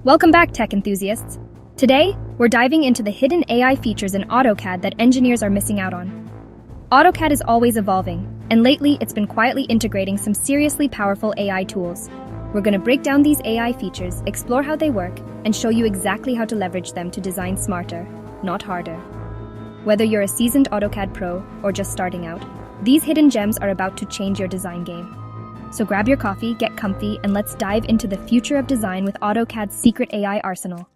Welcome back, tech enthusiasts. Today, we're diving into the hidden AI features in AutoCAD that engineers are missing out on. AutoCAD is always evolving, and lately it's been quietly integrating some seriously powerful AI tools. We're going to break down these AI features, explore how they work, and show you exactly how to leverage them to design smarter, not harder. Whether you're a seasoned AutoCAD pro or just starting out, these hidden gems are about to change your design game. So grab your coffee, get comfy, and let's dive into the future of design with AutoCAD's secret AI arsenal.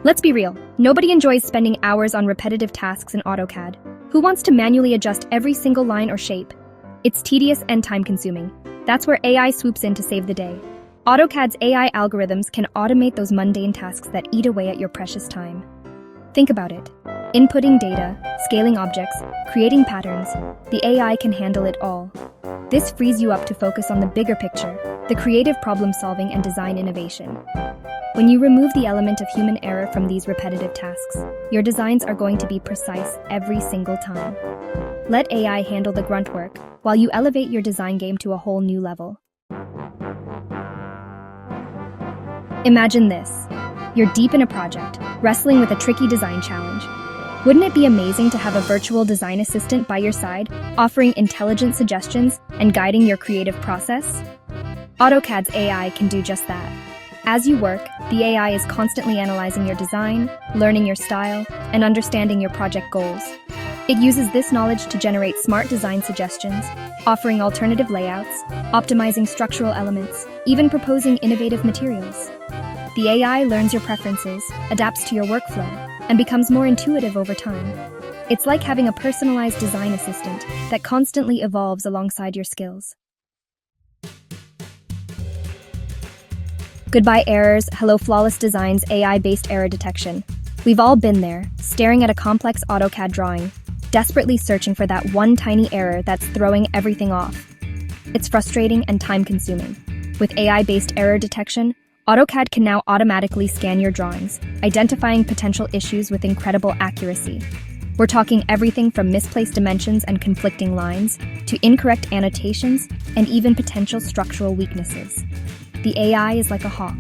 Let's be real, nobody enjoys spending hours on repetitive tasks in AutoCAD. Who wants to manually adjust every single line or shape? It's tedious and time-consuming. That's where AI swoops in to save the day. AutoCAD's AI algorithms can automate those mundane tasks that eat away at your precious time. Think about it. Inputting data, scaling objects, creating patterns, the AI can handle it all. This frees you up to focus on the bigger picture, the creative problem-solving and design innovation. When you remove the element of human error from these repetitive tasks, your designs are going to be precise every single time. Let AI handle the grunt work, while you elevate your design game to a whole new level. Imagine this. You're deep in a project, wrestling with a tricky design challenge. Wouldn't it be amazing to have a virtual design assistant by your side, offering intelligent suggestions and guiding your creative process? AutoCAD's AI can do just that. As you work, the AI is constantly analyzing your design, learning your style, and understanding your project goals. It uses this knowledge to generate smart design suggestions, offering alternative layouts, optimizing structural elements, even proposing innovative materials. The AI learns your preferences, adapts to your workflow, and becomes more intuitive over time. It's like having a personalized design assistant that constantly evolves alongside your skills. Goodbye errors, hello flawless designs, AI-based error detection. We've all been there, staring at a complex AutoCAD drawing, desperately searching for that one tiny error that's throwing everything off. It's frustrating and time-consuming. With AI-based error detection, AutoCAD can now automatically scan your drawings, identifying potential issues with incredible accuracy. We're talking everything from misplaced dimensions and conflicting lines, to incorrect annotations, and even potential structural weaknesses. The AI is like a hawk,